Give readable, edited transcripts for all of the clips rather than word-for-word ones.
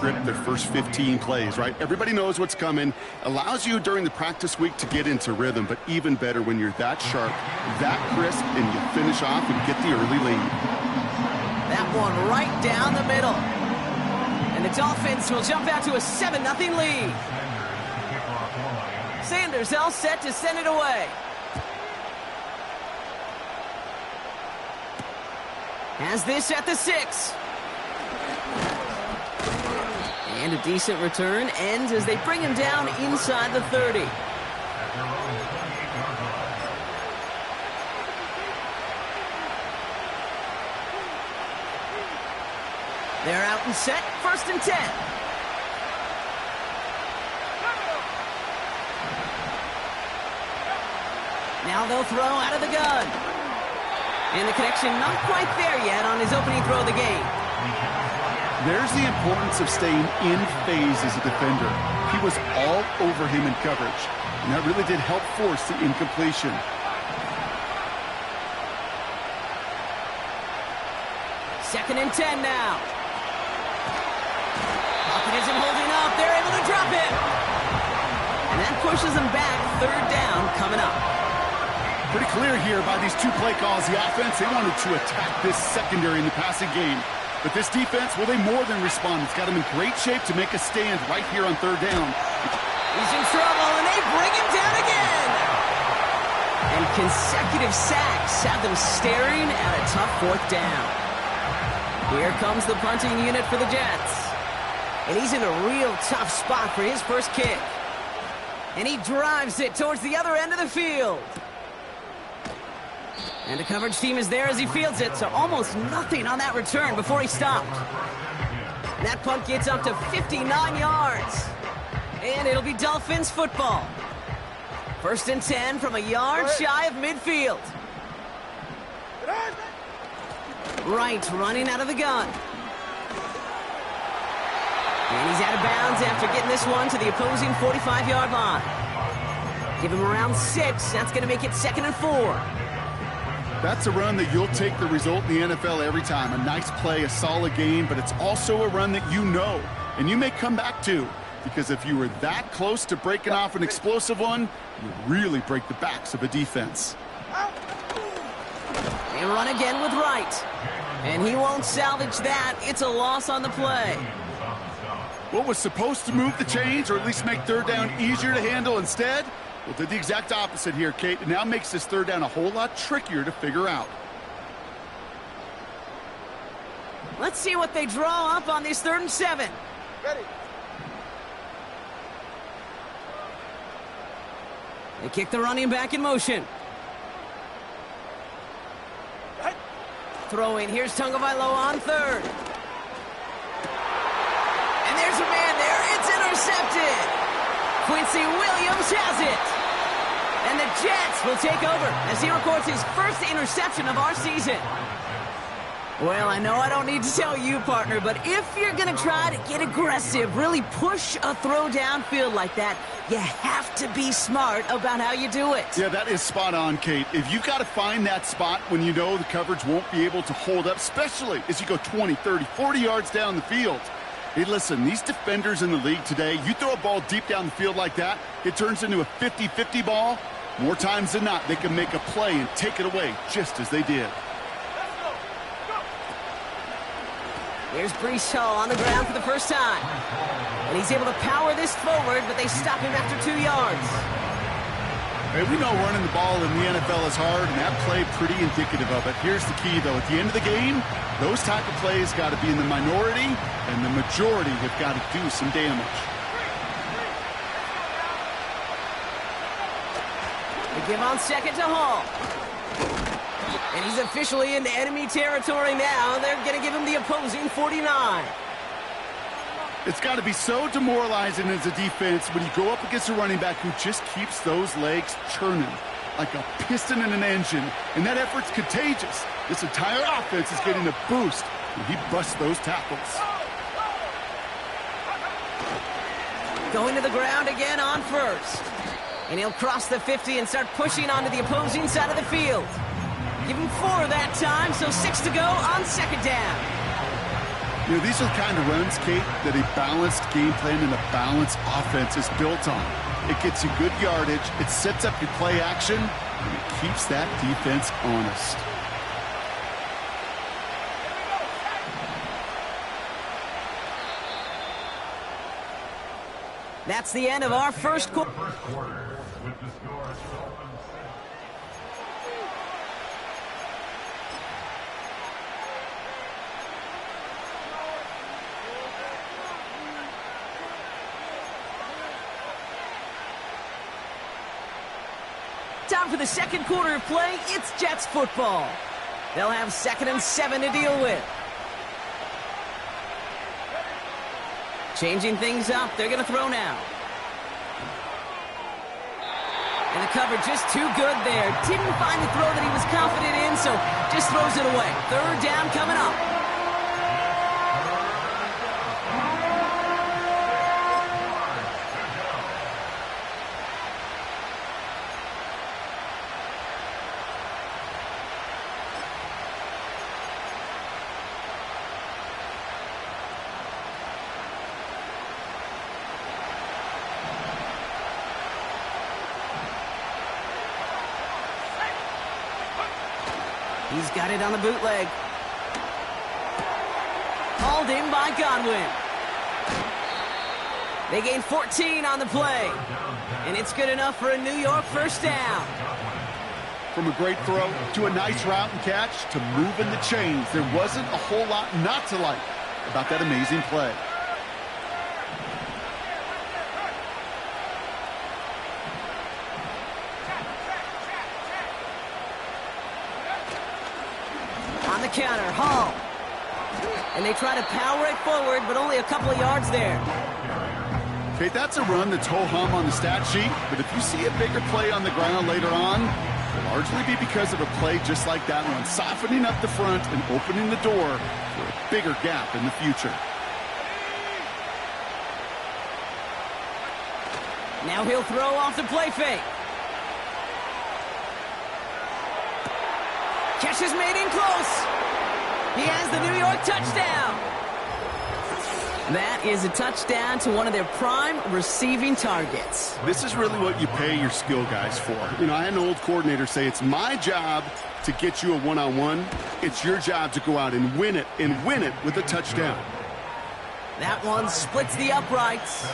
script their first 15 plays, right? Everybody knows what's coming. Allows you during the practice week to get into rhythm, but even better when you're that sharp, that crisp, and you finish off and get the early lead. That one right down the middle. And the Dolphins will jump out to a 7-0 lead. Sanders all set to send it away. Has this at the 6. And a decent return ends as they bring him down inside the 30. They're out and set, 1st and 10. Now they'll throw out of the gun. And the connection not quite there yet on his opening throw of the game. There's the importance of staying in phase as a defender. He was all over him in coverage, and that really did help force the incompletion. Second and 10 now. Pocket isn't holding up. They're able to drop it. And that pushes them back. 3rd down coming up. Pretty clear here by these 2 play calls. The offense, they wanted to attack this secondary in the passing game. But this defense, well, they more than respond. It's got them in great shape to make a stand right here on 3rd down. He's in trouble, and they bring him down again. And consecutive sacks have them staring at a tough 4th down. Here comes the punting unit for the Jets. And he's in a real tough spot for his first kick. And he drives it towards the other end of the field. And the coverage team is there as he fields it, so almost nothing on that return before he stopped. And that punt gets up to 59 yards. And it'll be Dolphins football. 1st and 10 from a yard shy of midfield. Wright running out of the gun. And he's out of bounds after getting this one to the opposing 45-yard line. Give him around 6. That's going to make it 2nd and 4. That's a run that you'll take the result in the NFL every time. A nice play, a solid game, but it's also a run that you know, and you may come back to, because if you were that close to breaking off an explosive one, you really break the backs of a defense. They run again with Wright, and he won't salvage that. It's a loss on the play. What was supposed to move the chains, or at least make 3rd down easier to handle instead? Well, did the exact opposite here, Kate. It now makes this 3rd down a whole lot trickier to figure out. Let's see what they draw up on this 3rd and 7. Ready. They kick the running back in motion. Right. Throwing. Here's Tagovailoa on 3rd. And there's a man there. It's intercepted. Quincy Williams has it. And the Jets will take over as he records his first interception of our season. Well, I know I don't need to tell you, partner, but if you're going to try to get aggressive, really push a throw downfield like that, you have to be smart about how you do it. Yeah, that is spot on, Kate. If you've got to find that spot when you know the coverage won't be able to hold up, especially as you go 20, 30, 40 yards down the field. Hey, listen, these defenders in the league today, you throw a ball deep down the field like that, it turns into a 50-50 ball. More times than not, they can make a play and take it away just as they did. Here's Breece Hall on the ground for the first time. And he's able to power this forward, but they stop him after 2 yards. Hey, we know running the ball in the NFL is hard, and that play pretty indicative of it. Here's the key, though. At the end of the game, those type of plays got to be in the minority, and the majority have got to do some damage. They give on 2nd to Hall. And he's officially into enemy territory now. They're going to give him the opposing 49. It's got to be so demoralizing as a defense when you go up against a running back who just keeps those legs churning like a piston in an engine. And that effort's contagious. This entire offense is getting a boost when he busts those tackles. Going to the ground again on 1st. And he'll cross the 50 and start pushing onto the opposing side of the field. Give him 4 that time, so 6 to go on 2nd down. You know, these are the kind of runs, Kate, that a balanced game plan and a balanced offense is built on. It gets you good yardage, it sets up your play action, and it keeps that defense honest. That's the end of our first quarter. Time for the second quarter of play. It's Jets football. They'll have 2nd and 7 to deal with. Changing things up. They're going to throw now. And the cover just too good there. Didn't find the throw that he was confident in, so just throws it away. 3rd down coming up. He's got it on the bootleg. Hauled in by Godwin. They gain 14 on the play. And it's good enough for a New York first down. From a great throw to a nice route and catch to moving the chains, there wasn't a whole lot not to like about that amazing play. On the counter, Hall. And they try to power it forward, but only a couple of yards there. Okay, that's a run that's ho-hum on the stat sheet, but if you see a bigger play on the ground later on, it'll largely be because of a play just like that one, softening up the front and opening the door for a bigger gap in the future. Now he'll throw off the play fake. Catch is made in close. He has the New York touchdown. That is a touchdown to one of their prime receiving targets. This is really what you pay your skill guys for. You know, I had an old coordinator say it's my job to get you a one-on-one. It's your job to go out and win it with a touchdown. That one splits the uprights.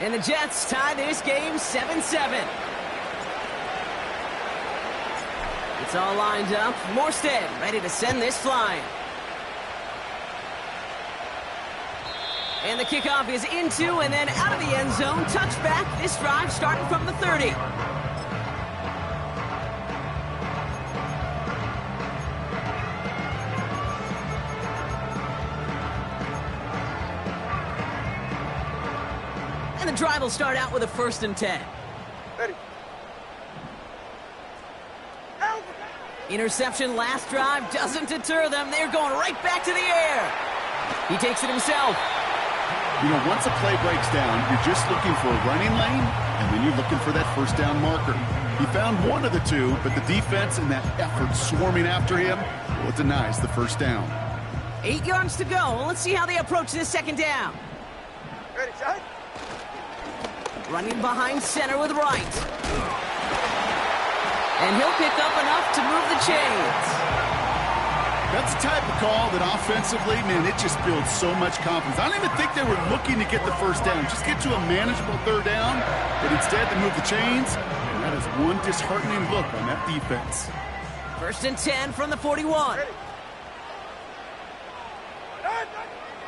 And the Jets tie this game 7-7. It's all lined up. Morstead ready to send this flying. And the kickoff is into and then out of the end zone. Touchback. This drive starting from the 30. And the drive will start out with a 1st and 10. Ready. Interception last drive doesn't deter them. They're going right back to the air. He takes it himself. You know, once a play breaks down, you're just looking for a running lane, and then you're looking for that first down marker. He found one of the two, but the defense and that effort swarming after him, well, it denies the first down. 8 yards to go. Well, let's see how they approach this 2nd down. Ready, shot. Running behind center with Wright. And he'll pick up enough to move the chains. That's the type of call that offensively, man, it just builds so much confidence. I don't even think they were looking to get the first down. Just get to a manageable 3rd down, but instead they move the chains, and that is one disheartening look on that defense. 1st and 10 from the 41. Ready.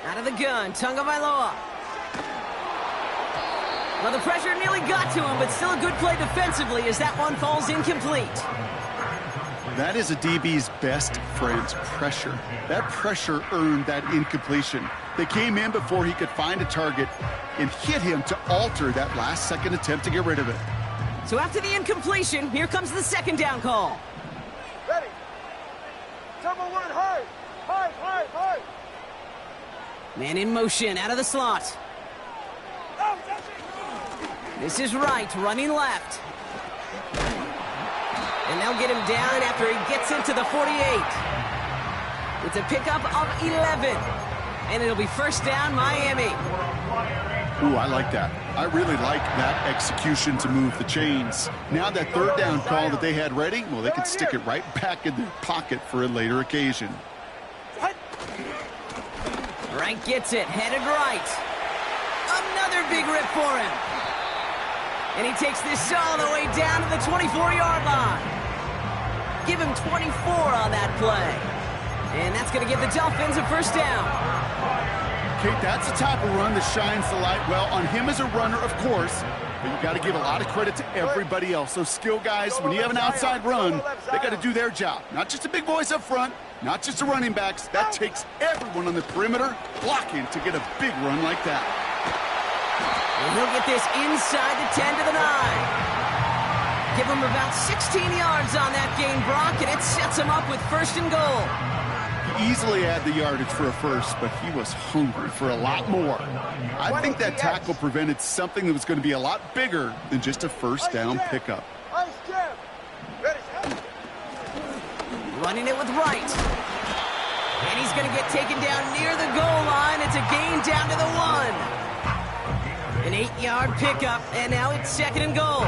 Out of the gun, Tagovailoa. Well, the pressure nearly got to him, but still a good play defensively as that one falls incomplete. That is a DB's best friend, pressure. That pressure earned that incompletion. They came in before he could find a target and hit him to alter that last-second attempt to get rid of it. So after the incompletion, here comes the 2nd down call. Ready. Number 1, high. High, high, high. Man in motion, out of the slot. Oh, that's it. This is Wright, running left. And they'll get him down after he gets into the 48. It's a pickup of 11. and it'll be first down, Miami. Ooh, I like that. I really like that execution to move the chains. Now that third down call that they had ready, well, they could stick it right back in their pocket for a later occasion. Wright gets it, headed right. Another big rip for him. And he takes this all the way down to the 24-yard line. Give him 24 on that play. And that's going to give the Dolphins a first down. Kate, that's the type of run that shines the light well on him as a runner, of course, but you got to give a lot of credit to everybody else. Those skill guys, when you have an outside run, they got to do their job. Not just the big boys up front, not just the running backs. That takes everyone on the perimeter blocking to get a big run like that. And he'll get this inside the 10 to the 9. Give him about 16 yards on that gain, Brock, and it sets him up with first and goal. Easily had the yardage for a first, but he was hungry for a lot more. I think that tackle prevented something that was going to be a lot bigger than just a first down pickup. Running it with Wright. And he's going to get taken down near the goal line. It's a gain down to the 1. An 8-yard pickup, and now it's second and goal.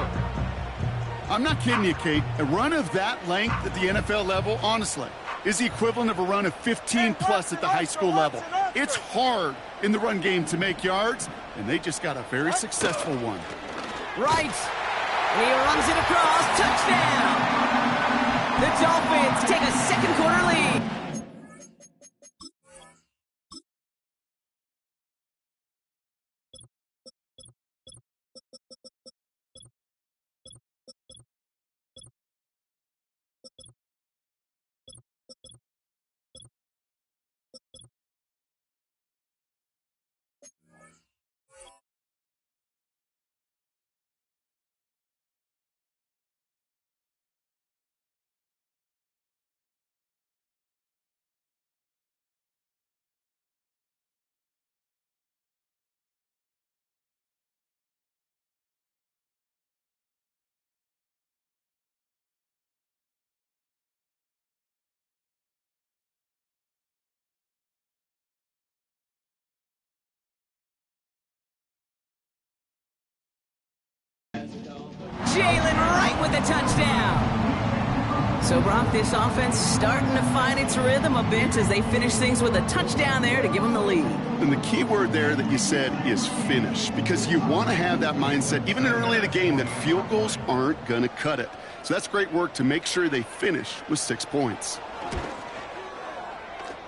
I'm not kidding you, Kate. A run of that length at the NFL level, honestly, is the equivalent of a run of 15-plus at the high school level. It's hard in the run game to make yards, and they just got a very successful one. Right. And he runs it across. Touchdown. The Dolphins take a second-quarter lead. Jalen Wright with a touchdown. So, Brock, this offense starting to find its rhythm a bit as they finish things with a touchdown there to give them the lead. And the key word there that you said is finish, because you want to have that mindset, even early in the game, that field goals aren't going to cut it. So that's great work to make sure they finish with 6 points.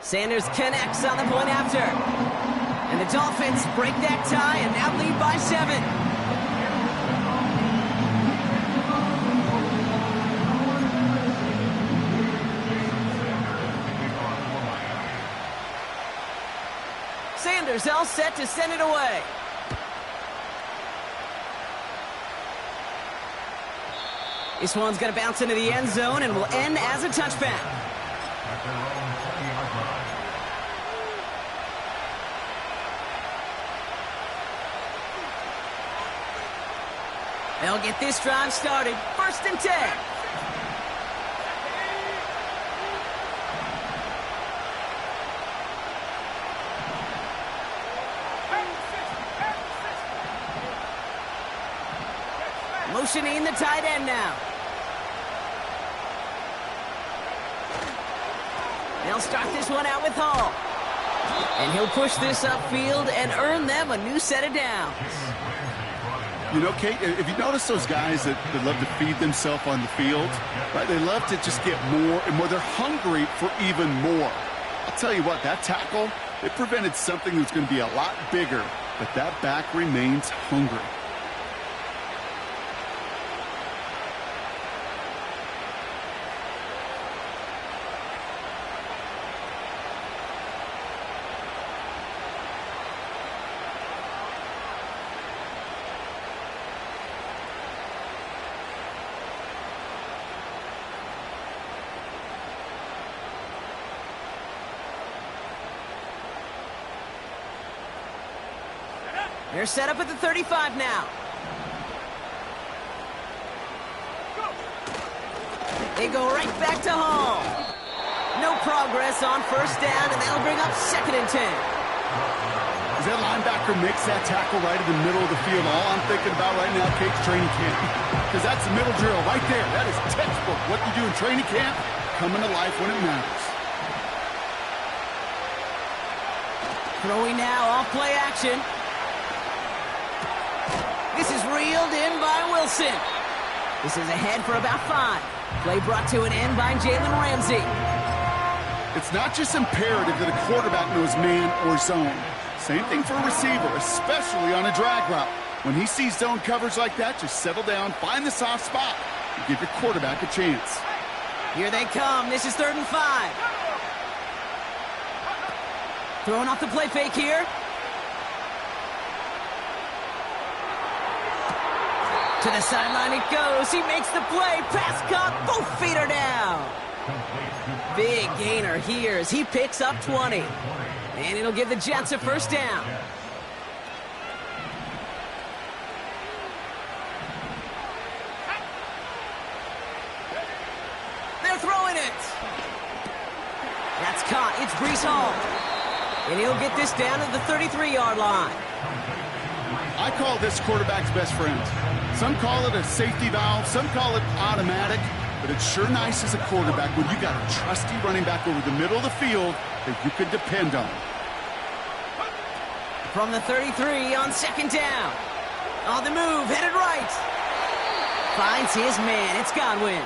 Sanders connects on the point after. And the Dolphins break that tie and now lead by 7. Sanders all set to send it away. This one's going to bounce into the end zone and will end as a touchback. They'll get this drive started. First and 10. Motioning the tight end now. They'll start this one out with Hall. And he'll push this upfield and earn them a new set of downs. You know, Kate, if you notice those guys that love to feed themselves on the field, right? They love to just get more and more. They're hungry for even more. I'll tell you what, that tackle, it prevented something that's going to be a lot bigger, but that back remains hungry. They're set up at the 35 now. They go right back to Hall. No progress on first down, and that'll bring up second and 10. As that linebacker makes that tackle right in the middle of the field, all I'm thinking about right now, Kate's training camp. Because that's the middle drill right there. That is textbook. What you do in training camp, coming to life when it matters. Throwing now off play action. This is reeled in by Wilson. This is ahead for about 5. Play brought to an end by Jalen Ramsey. It's not just imperative that a quarterback knows man or zone. Same thing for a receiver, especially on a drag route. When he sees zone coverage like that, just settle down, find the soft spot, and give your quarterback a chance. Here they come. This is 3rd and 5. Throwing off the play fake here. To the sideline it goes. He makes the play. Pass caught. Both feet are down. Big gainer here as he picks up 20. And it'll give the Jets a first down. They're throwing it. That's caught. It's Breece Hall. And he'll get this down to the 33-yard line. I call this quarterback's best friend. Some call it a safety valve, some call it automatic, but it's sure nice as a quarterback when you got a trusty running back over the middle of the field that you can depend on. From the 33 on 2nd down. On the move, headed right. Finds his man. It's Godwin.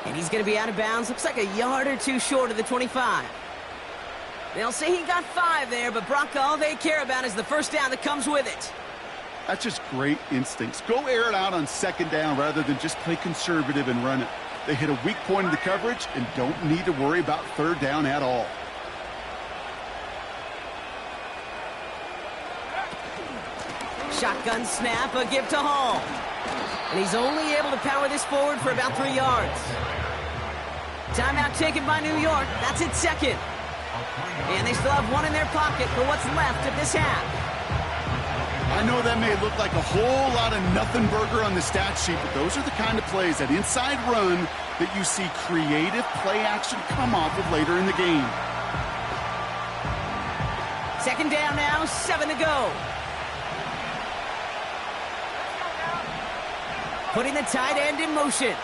And he's going to be out of bounds. Looks like a yard or 2 short of the 25. They'll say he got 5 there, but Brock, all they care about is the first down that comes with it. That's just great instincts. Go air it out on 2nd down rather than just play conservative and run it. They hit a weak point in the coverage and don't need to worry about 3rd down at all. Shotgun snap, a give to Hall. And he's only able to power this forward for about 3 yards. Timeout taken by New York. That's its 2nd. And they still have 1 in their pocket for what's left of this half. I know that may look like a whole lot of nothing burger on the stat sheet, but those are the kind of plays, that inside run, that you see creative play action come off of later in the game. 2nd down now, 7 to go. Putting the tight end in motion.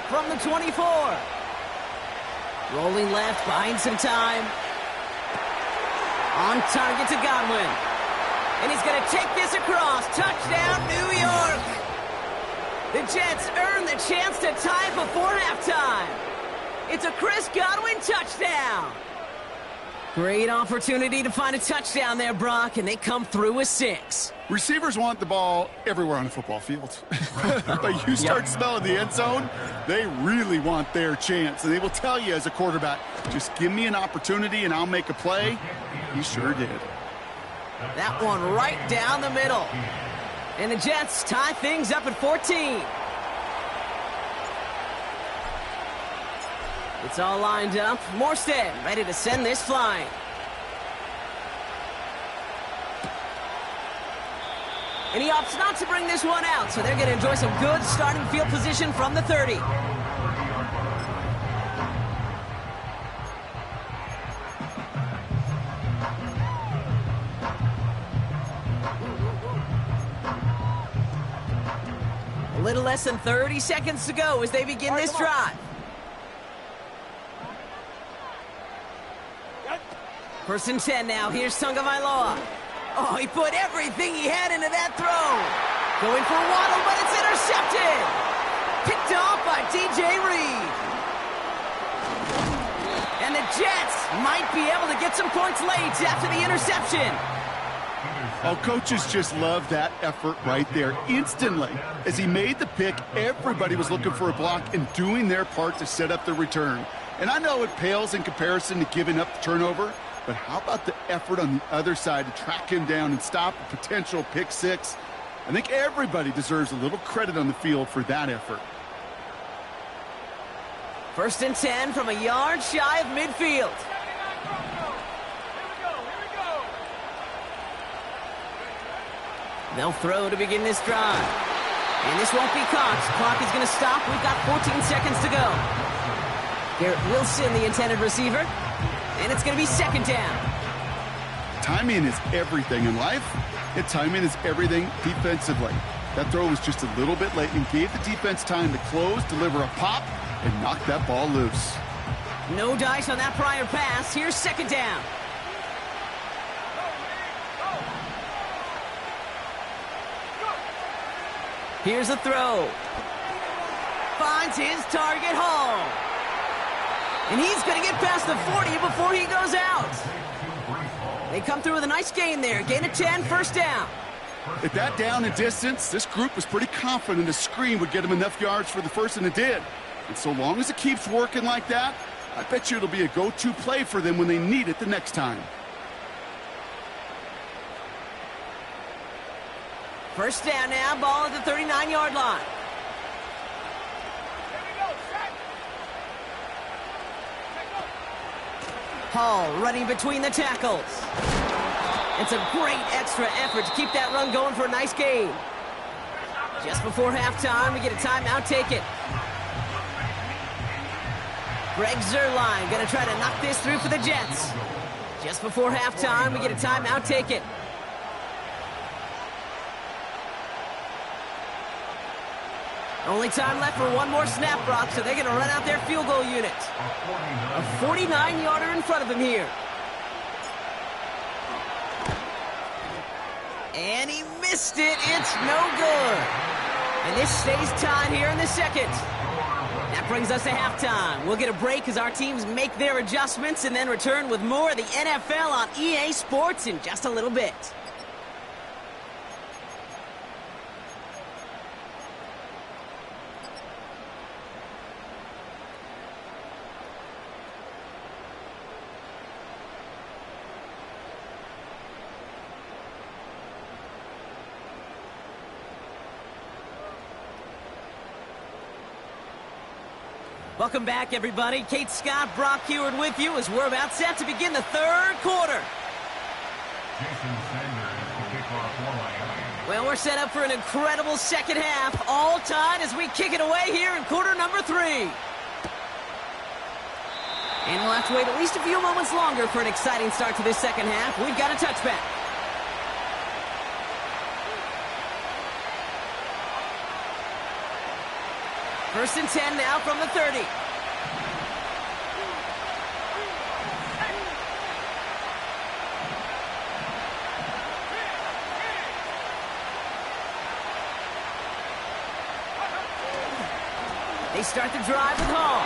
From the 24. Rolling left, buying some time. On target to Godwin. And he's going to take this across. Touchdown, New York. The Jets earn the chance to tie before halftime. It's a Chris Godwin touchdown. Great opportunity to find a touchdown there, Brock, and they come through with 6. Receivers want the ball everywhere on the football field. But you start smelling the end zone, they really want their chance. And they will tell you as a quarterback, just give me an opportunity and I'll make a play. He sure did. That one right down the middle. And the Jets tie things up at 14. It's all lined up. Morstead ready to send this flying. And he opts not to bring this one out, so they're going to enjoy some good starting field position from the 30. A little less than 30 seconds to go as they begin this drive. First and 10 now. Here's Tagovailoa. Oh, he put everything he had into that throw. Going for Waddle, but it's intercepted. Picked off by DJ Reed. And the Jets might be able to get some points late after the interception. Oh, coaches just love that effort right there. Instantly, as he made the pick, everybody was looking for a block and doing their part to set up the return. And I know it pales in comparison to giving up the turnover, but how about the effort on the other side to track him down and stop a potential pick 6? I think everybody deserves a little credit on the field for that effort. First and 10 from a yard shy of midfield. They'll throw to begin this drive. And this won't be caught. Clock is going to stop. We've got 14 seconds to go. Garrett Wilson, the intended receiver. And it's going to be second down. Timing is everything in life, and timing is everything defensively. That throw was just a little bit late and gave the defense time to close, deliver a pop, and knock that ball loose. No dice on that prior pass. Here's second down. Here's a throw. Finds his target, Hall. And he's going to get past the 40 before he goes out. They come through with a nice gain there. Gain of 10, first down. At that down and distance, this group was pretty confident the screen would get him enough yards for the first, and it did. And so long as it keeps working like that, I bet you it'll be a go-to play for them when they need it the next time. First down now, ball at the 39-yard line. Hall running between the tackles. It's a great extra effort to keep that run going for a nice gain. Just before halftime, we get a timeout, take it. Greg Zuerlein going to try to knock this through for the Jets. Just before halftime, we get a timeout, take it. Only time left for one more snap, Brock, so they're going to run out their field goal unit. A 49-yarder in front of him here. And he missed it. It's no good. And this stays tied here in the second. That brings us to halftime. We'll get a break as our teams make their adjustments and then return with more of the NFL on EA Sports in just a little bit. Welcome back, everybody. Kate Scott, Brock Huard with you as we're about set to begin the third quarter. Well, we're set up for an incredible second half, all tied as we kick it away here in quarter number 3. And we'll have to wait at least a few moments longer for an exciting start to this second half. We've got a touchback. First and 10 now from the 30. They start the drive with Hall.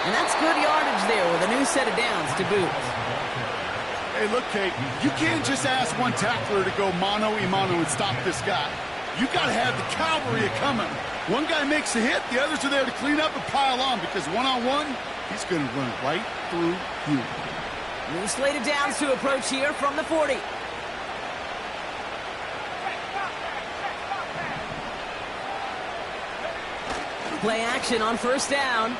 And that's good yardage there with a new set of downs to boot. Hey, look, Kate, you can't just ask one tackler to go mano-a-mano and stop this guy. You got to have the cavalry coming. One guy makes a hit, the others are there to clean up and pile on, because one-on-one, he's going to run right through you. New slate of downs to approach here from the 40. Play action on first down.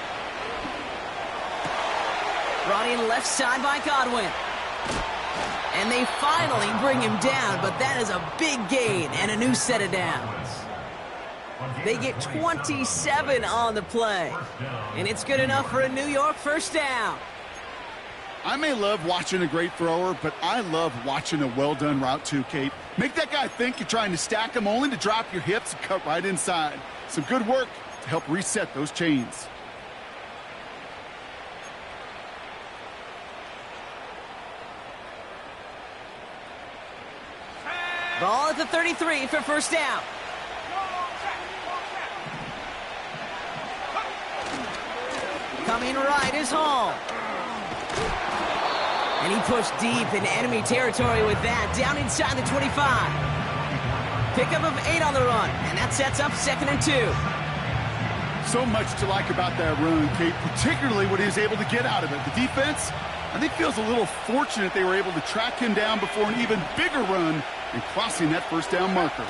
Brought in left side by Godwin. And they finally bring him down, but that is a big gain and a new set of downs. They get 27 on the play. And it's good enough for a New York first down. I may love watching a great thrower, but I love watching a well-done route too, Kate. Make that guy think you're trying to stack him only to drop your hips and cut right inside. Some good work to help reset those chains. Ball at the 33 for first down. Coming right is Hall. And he pushed deep in enemy territory with that, down inside the 25. Pickup of 8 on the run, and that sets up 2nd and 2. So much to like about that run, Kate, particularly what he was able to get out of it. The defense, I think, feels a little fortunate they were able to track him down before an even bigger run and crossing that first down marker.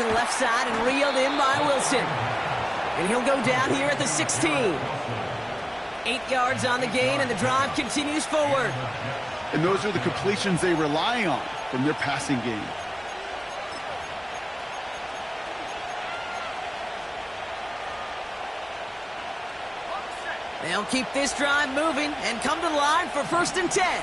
To the left side and reeled in by Wilson. And he'll go down here at the 16. 8 yards on the gain, and the drive continues forward. and those are the completions they rely on from their passing game. They'll keep this drive moving and come to the line for 1st and 10.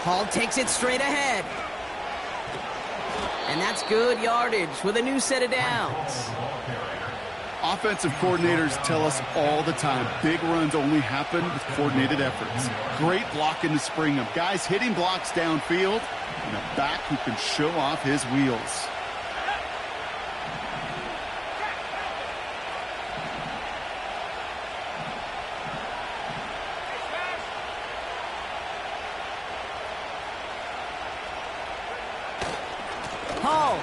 Hall takes it straight ahead. And that's good yardage with a new set of downs. Offensive coordinators tell us all the time, big runs only happen with coordinated efforts. Great blocking to spring them. Guys hitting blocks downfield, and a back who can show off his wheels. Hall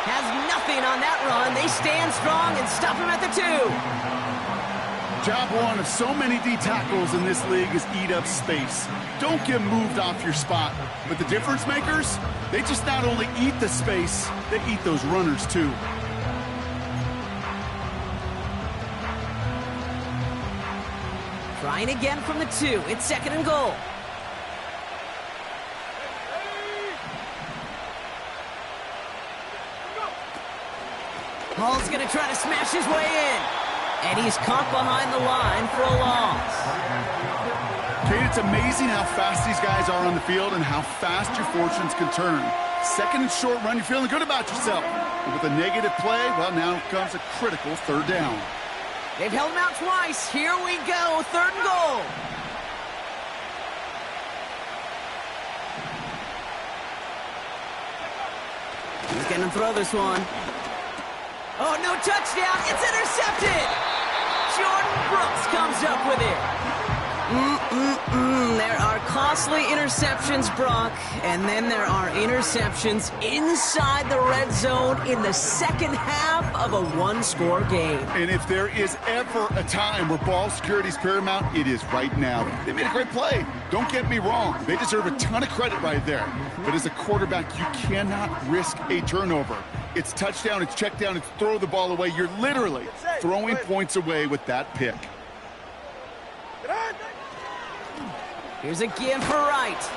has nothing on that run. They stand strong and stop him at the 2. Job one of so many D tackles in this league is eat up space. Don't get moved off your spot. But the difference makers, they just not only eat the space, they eat those runners too. Trying again from the 2. It's 2nd and goal. Hall's going to try to smash his way in. And he's caught behind the line for a loss. Kate, it's amazing how fast these guys are on the field and how fast your fortunes can turn. 2nd and short run, you're feeling good about yourself. But with a negative play, well, now comes a critical 3rd down. They've held him out twice. Here we go, 3rd and goal. He's going to throw this one. Oh, no touchdown. It's intercepted. Jordan Brooks comes up with it. There are costly interceptions, Brock, and then there are interceptions inside the red zone in the 2nd half of a 1-score game. And if there is ever a time where ball security is paramount, it is right now. They made a great play. Don't get me wrong. They deserve a ton of credit right there. But as a quarterback, you cannot risk a turnover. It's touchdown, it's check down, it's throw the ball away. You're literally throwing points away with that pick. Here's a give for Wright.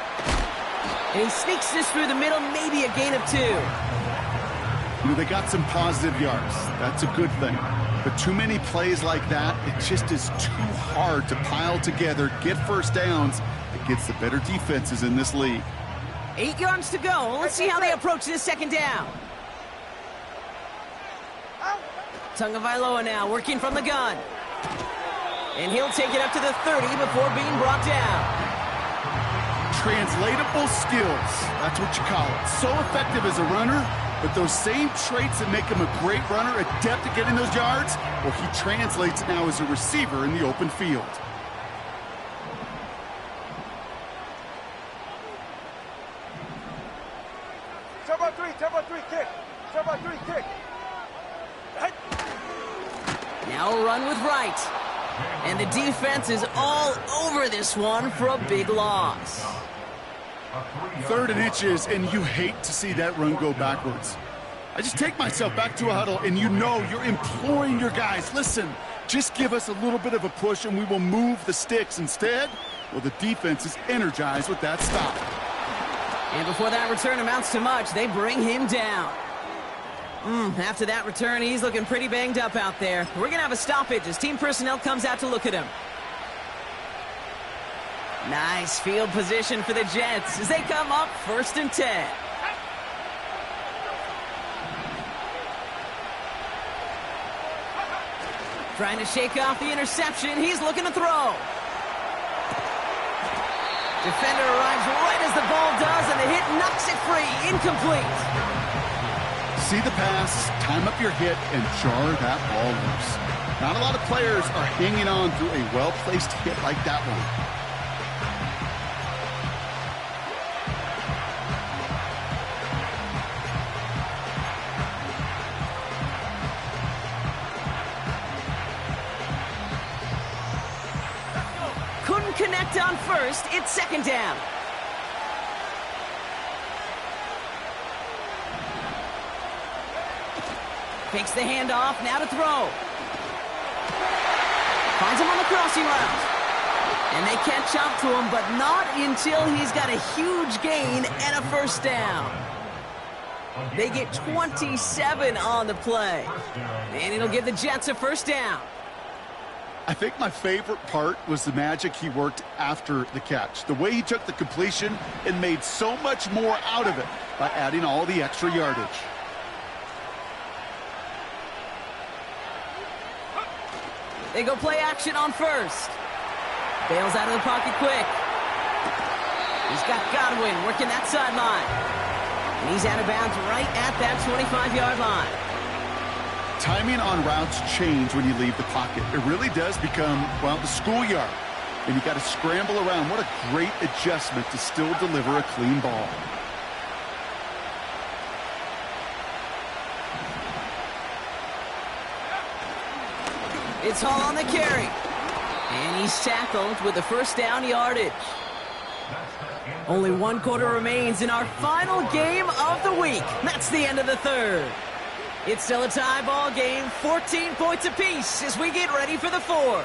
And he sneaks this through the middle, maybe a gain of 2. You know, they got some positive yards. That's a good thing. But too many plays like that, it just is too hard to pile together, get 1st downs against the better defenses in this league. 8 yards to go. Let's see how they approach this 2nd down. Tagovailoa now working from the gun. And he'll take it up to the 30 before being brought down. Translatable skills, that's what you call it. So effective as a runner, but those same traits that make him a great runner, adept at getting those yards, well, he translates it now as a receiver in the open field. Turbo 3, kick. Turbo 3, kick. Now a run with Wright. And the defense is all over this one for a big loss. 3rd and inches, and you hate to see that run go backwards. I just take myself back to a huddle, and you know you're imploring your guys, listen, just give us a little bit of a push, and we will move the sticks. Instead, well, the defense is energized with that stop. And before that return amounts to much, they bring him down. After that return, he's looking pretty banged up out there. We're going to have a stoppage as team personnel comes out to look at him. Nice field position for the Jets as they come up 1st and 10. Trying to shake off the interception. He's looking to throw. Defender arrives right as the ball does, and the hit knocks it free. Incomplete. See the pass, time up your hit, and jar that ball loose. Not a lot of players are hanging on through a well-placed hit like that one. Couldn't connect on 1st. It's 2nd down. Fakes the handoff, now to throw. Finds him on the crossing route. And they can't jump to him, but not until he's got a huge gain and a first down. They get 27 on the play. And it'll give the Jets a first down. I think my favorite part was the magic he worked after the catch. The way he took the completion and made so much more out of it by adding all the extra yardage. They go play action on first. Bails out of the pocket quick. He's got Godwin working that sideline. And he's out of bounds right at that 25-yard line. Timing on routes change when you leave the pocket. It really does become, well, the schoolyard. And you got to scramble around. What a great adjustment to still deliver a clean ball. It's Hall on the carry. And he's tackled with the first down yardage. Only 1 quarter remains in our final game of the week. That's the end of the third. It's still a tie ball game, 14 points apiece as we get ready for the fourth.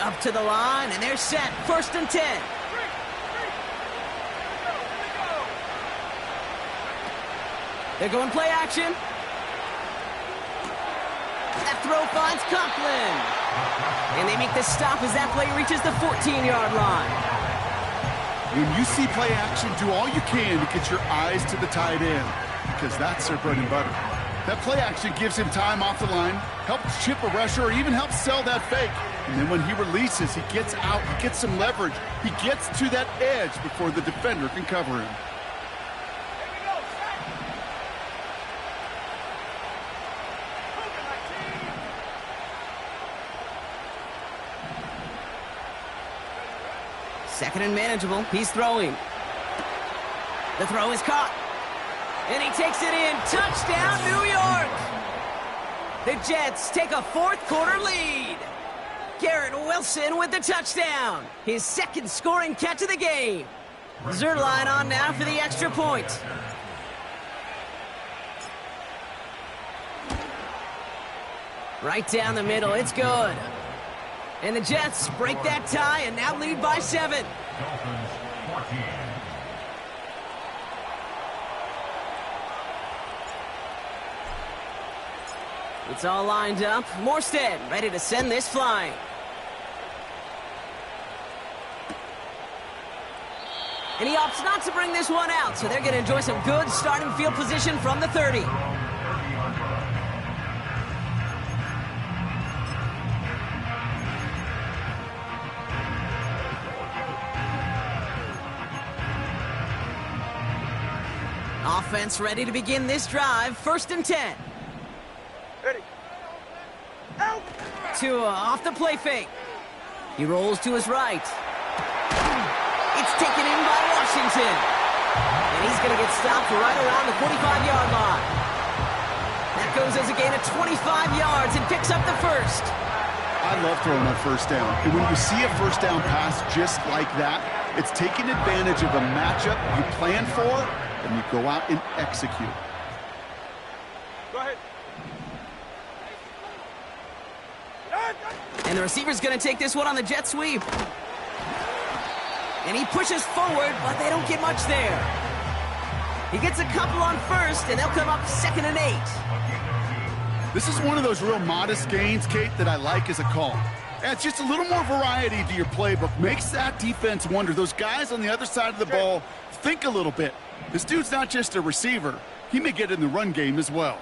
Up to the line, and they're set. 1st and 10. They're going play action. That throw finds Conklin. And they make the stop as that play reaches the 14-yard line. When you see play action, do all you can to get your eyes to the tight end, because that's their bread and butter. That play action gives him time off the line, helps chip a rusher, or even helps sell that fake. And then when he releases, he gets out, he gets some leverage. He gets to that edge before the defender can cover him. Second and manageable. He's throwing. The throw is caught. And he takes it in. Touchdown, New York! The Jets take a 4th quarter lead. Garrett Wilson with the touchdown. His 2nd scoring catch of the game. Zuerlein on now for the extra point. Right down the middle. It's good. And the Jets break that tie and now lead by 7. It's all lined up. Morstead ready to send this flying. And he opts not to bring this one out, so they're going to enjoy some good starting field position from the 30. Offense ready to begin this drive. 1st and 10. Ready. Out. Tua off the play fake. He rolls to his right. It's taken in by Washington. And he's going to get stopped right around the 45-yard line. That goes as a gain of 25 yards and picks up the first. I love throwing on 1st down. And when you see a 1st down pass just like that, it's taking advantage of a matchup you plan for, and you go out and execute. Go ahead. And the receiver's going to take this one on the jet sweep. And he pushes forward, but they don't get much there. He gets a couple on 1st, and they'll come up 2nd and 8. This is one of those real modest gains, Kate, that I like as a call. Adds just a little more variety to your playbook. Makes that defense wonder. Those guys on the other side of the ball think a little bit. This dude's not just a receiver. He may get in the run game as well.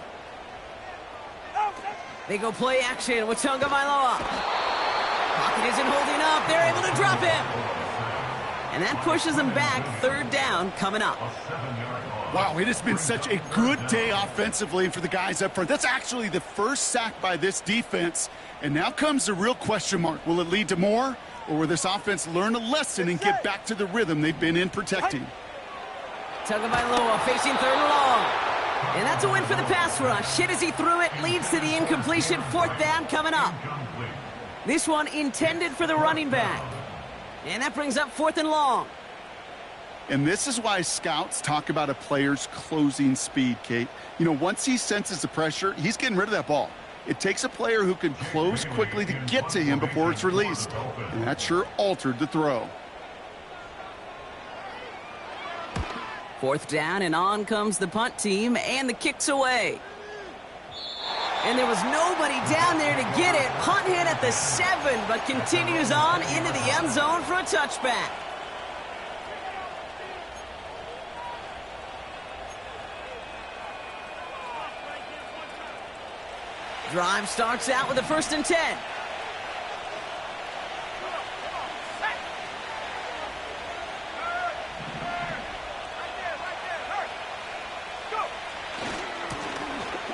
They go play action with Tagovailoa. Pocket isn't holding up. They're able to drop him. And that pushes them back. 3rd down coming up. Wow, it has been such a good day offensively for the guys up front. That's actually the first sack by this defense. And now comes the real question mark. Will it lead to more? Or will this offense learn a lesson and get back to the rhythm they've been in protecting? Tagovailoa facing 3rd and long. And that's a win for the pass rush. Hit as he threw it, leads to the incompletion. 4th down coming up. This one intended for the running back. And that brings up 4th and long. And this is why scouts talk about a player's closing speed, Kate. You know, once he senses the pressure, he's getting rid of that ball. It takes a player who can close quickly to get to him before it's released. And that sure altered the throw. 4th down, and on comes the punt team, and the kick's away. And there was nobody down there to get it. Punt hit at the 7, but continues on into the end zone for a touchback. Drive starts out with a 1st and 10.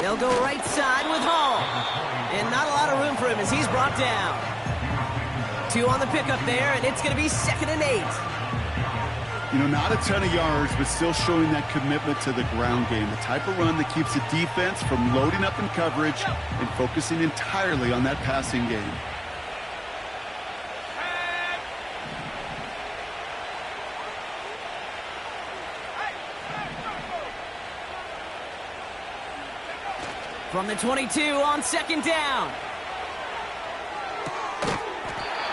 They'll go right side with Hall. And not a lot of room for him as he's brought down. 2 on the pickup there, and it's going to be 2nd and 8. You know, not a ton of yards, but still showing that commitment to the ground game. The type of run that keeps the defense from loading up in coverage and focusing entirely on that passing game. From the 22 on 2nd down.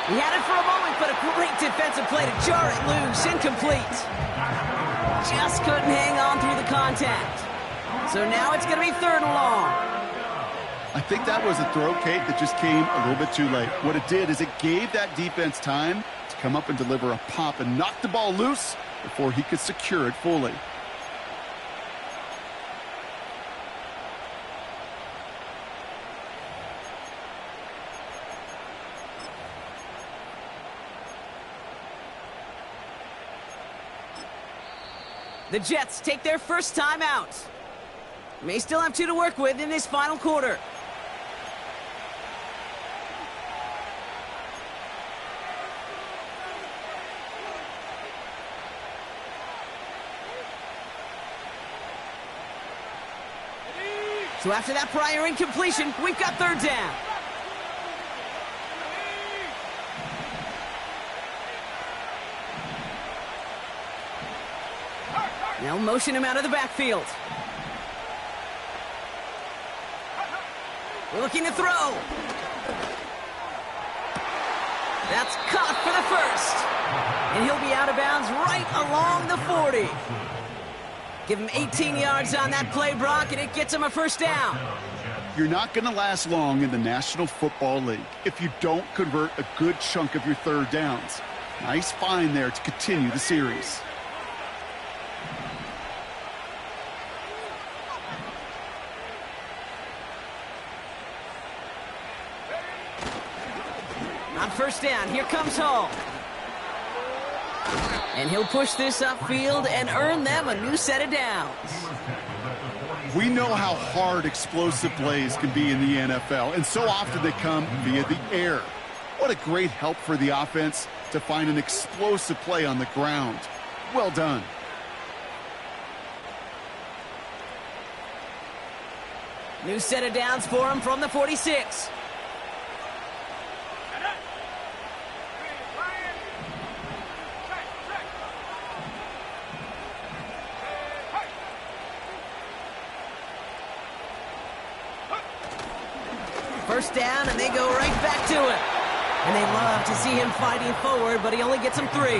He had it for a moment, but a great defensive play to jar it loose. Incomplete. Just couldn't hang on through the contact. So now it's going to be 3rd and long. I think that was a throw, Kate, that just came a little bit too late. What it did is it gave that defense time to come up and deliver a pop and knock the ball loose before he could secure it fully. The Jets take their first time out. May still have 2 to work with in this final quarter. So after that prior incompletion, we've got 3rd down. They'll motion him out of the backfield. Looking to throw. That's caught for the 1st. And he'll be out of bounds right along the 40. Give him 18 yards on that play, Brock, and it gets him a 1st down. You're not going to last long in the National Football League if you don't convert a good chunk of your 3rd downs. Nice find there to continue the series. On 1st down, here comes Hall. And he'll push this upfield and earn them a new set of downs. We know how hard explosive plays can be in the NFL, and so often they come via the air. What a great help for the offense to find an explosive play on the ground. Well done. New set of downs for him from the 46. First down, and they go right back to it. And they love to see him fighting forward, but he only gets them 3.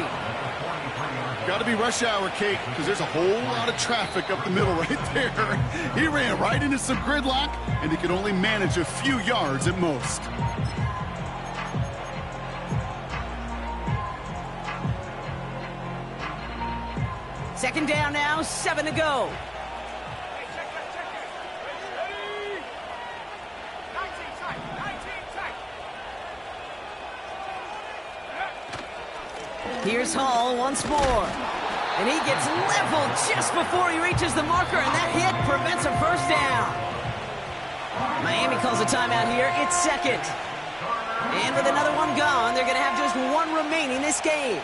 Got to be rush hour, Kate, because there's a whole lot of traffic up the middle right there. He ran right into some gridlock, and he could only manage a few yards at most. Second down now, 7 to go. Here's Hall once more. And he gets leveled just before he reaches the marker, and that hit prevents a 1st down. Miami calls a timeout here. It's 2nd. And with another one gone, they're going to have just 1 remaining this game.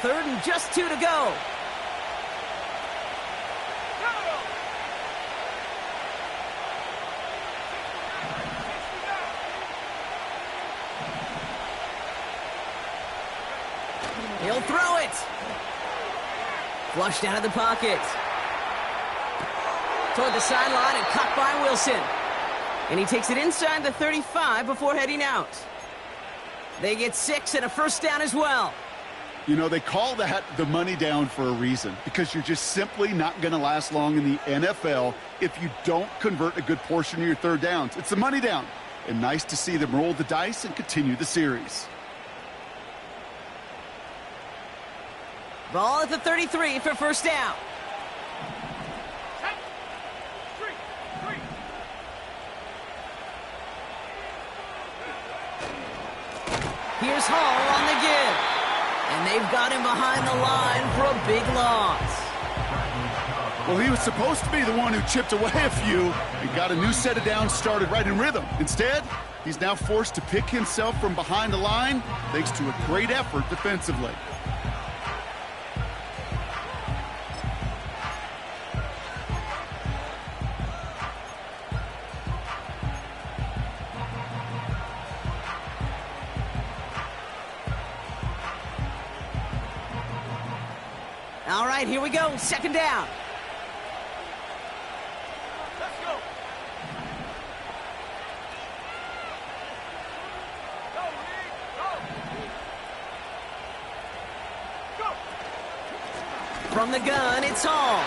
Third and just 2 to go. He'll throw it. Flushed out of the pocket. Toward the sideline and caught by Wilson. And he takes it inside the 35 before heading out. They get 6 and a first down as well. You know, they call that the money down for a reason, because you're just simply not going to last long in the NFL if you don't convert a good portion of your third downs. It's the money down. And nice to see them roll the dice and continue the series. Ball at the 33 for first down. Here's Hall on the give. And they've got him behind the line for a big loss. Well, he was supposed to be the one who chipped away a few and got a new set of downs started right in rhythm. Instead, he's now forced to pick himself from behind the line thanks to a great effort defensively. All right, here we go. Second down. Let's go. Go, Lee. Go. Go. From the gun, it's Hall.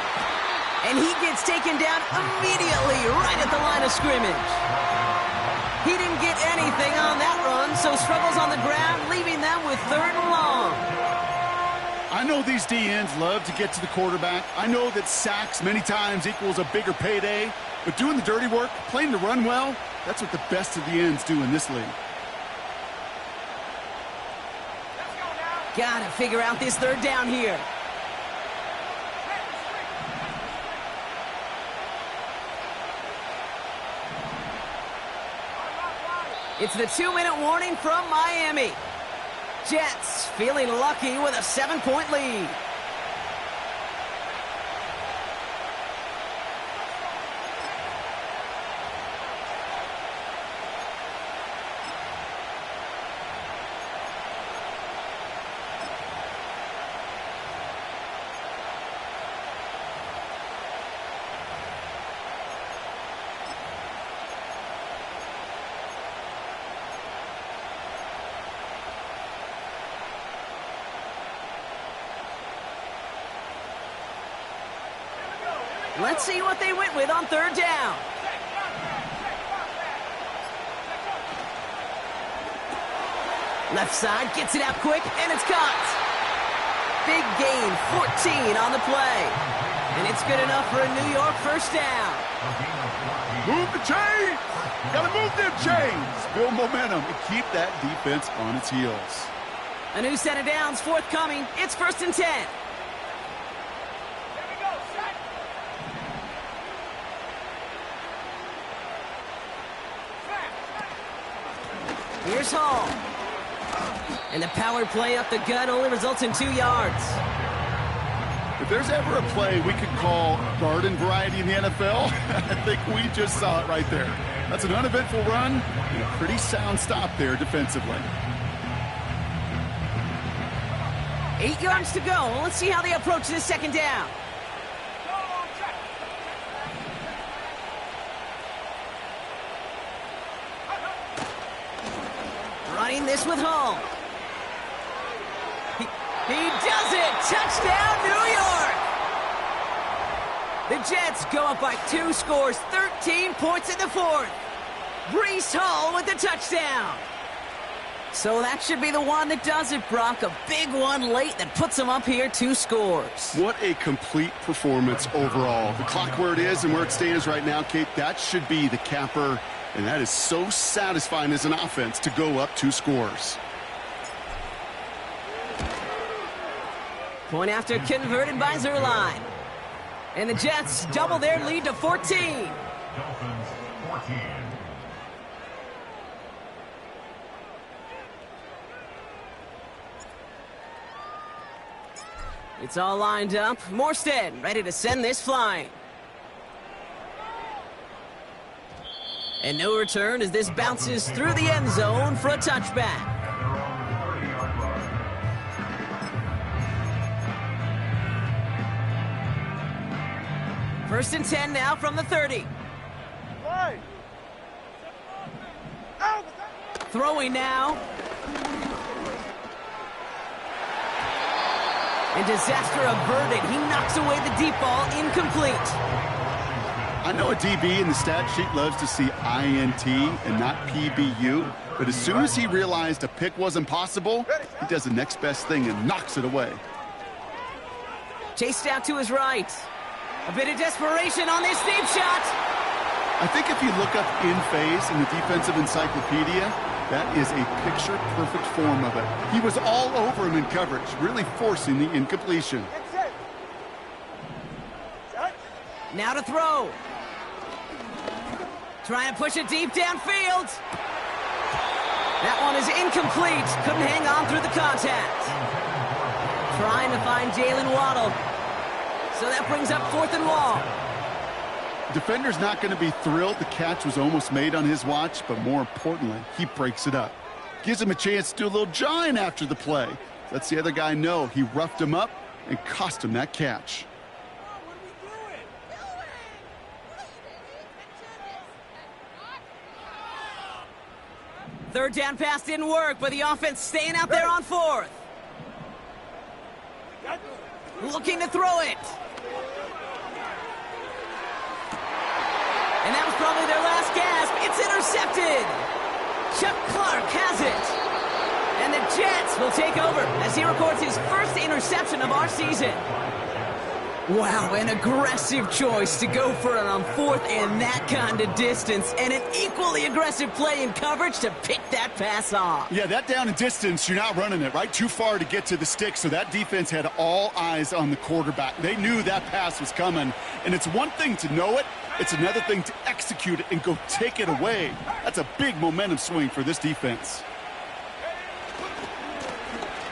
And he gets taken down immediately right at the line of scrimmage. He didn't get anything on that run, so struggles on the ground, leaving them with 3rd and long. I know these DNs love to get to the quarterback. I know that sacks many times equals a bigger payday. But doing the dirty work, playing to run well, that's what the best of the ends do in this league. Let's go now. Gotta figure out this 3rd down here. It's the 2-minute warning from Miami. Jets feeling lucky with a 7-point lead. Let's see what they went with on 3rd down. Left side gets it out quick, and it's caught. Big gain, 14 on the play. And it's good enough for a New York first down. Move the chains! Gotta move them chains! Build momentum and keep that defense on its heels. A new set of downs forthcoming. It's 1st and 10. Here's Hall. And the power play up the gut only results in 2 yards. If there's ever a play we could call garden variety in the NFL, I think we just saw it right there. That's an uneventful run and a pretty sound stop there defensively. 8 yards to go. Let's see how they approach this 2nd down. Running this with Hall. He does it! Touchdown, New York! The Jets go up by 2 scores, 13 points in the 4th. Breece Hall with the touchdown. So that should be the one that does it, Brock. A big one late that puts them up here 2 scores. What a complete performance overall. The clock where it is and where it stands right now, Kate, that should be the capper. And that is so satisfying as an offense to go up 2 scores. Point after converted by Zuerlein. And the Jets double their lead to 14. Dolphins 14. It's all lined up. Morstead ready to send this flying. And no return as this bounces through the end zone for a touchback. First and 10 now from the 30. Right. Out. Throwing now. And disaster averted. He knocks away the deep ball, incomplete. I know a DB in the stat sheet loves to see INT and not PBU, but as soon as he realized a pick wasn't possible, he does the next best thing and knocks it away. Chased out to his right. A bit of desperation on this deep shot. I think if you look up in phase in the defensive encyclopedia, that is a picture-perfect form of it. He was all over him in coverage, really forcing the incompletion. Get set. Set. Now to throw. Trying to push it deep downfield. That one is incomplete. Couldn't hang on through the contact. Trying to find Jalen Waddle. So that brings up 4th and long. Defender's not going to be thrilled the catch was almost made on his watch, but more importantly, he breaks it up. Gives him a chance to do a little jawing after the play. Lets the other guy know he roughed him up and cost him that catch. Third down pass didn't work, but the offense staying out there on 4th. Looking to throw it. And that was probably their last gasp. It's intercepted. Chuck Clark has it. And the Jets will take over as he records his first interception of our season. Wow, an aggressive choice to go for it on 4th and that kind of distance. And an equally aggressive play in coverage to pick that pass off. Yeah, that down and distance, you're not running it, right? Too far to get to the stick, so that defense had all eyes on the quarterback. They knew that pass was coming. And it's one thing to know it. It's another thing to execute it and go take it away. That's a big momentum swing for this defense.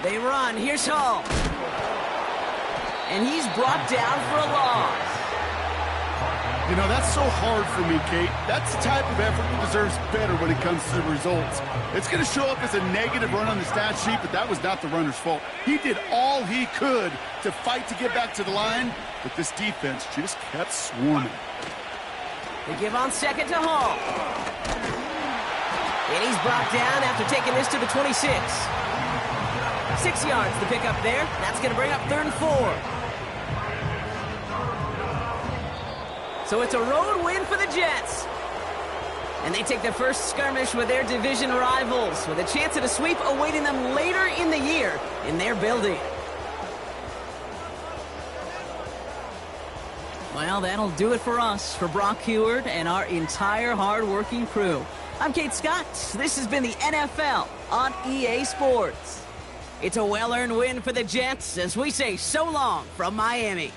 They run. Here's Hall. And he's brought down for a loss. You know, that's so hard for me, Kate. That's the type of effort that deserves better when it comes to the results. It's going to show up as a negative run on the stat sheet, but that was not the runner's fault. He did all he could to fight to get back to the line, but this defense just kept swarming. They give on 2nd to Hall. And he's brought down after taking this to the 26. 6 yards to pick up there. That's going to bring up 3rd and 4. So it's a road win for the Jets. And they take their first skirmish with their division rivals, with a chance at a sweep awaiting them later in the year in their building. Well, that'll do it for us, for Brock Huard and our entire hard-working crew. I'm Kate Scott. This has been the NFL on EA Sports. It's a well-earned win for the Jets as we say so long from Miami.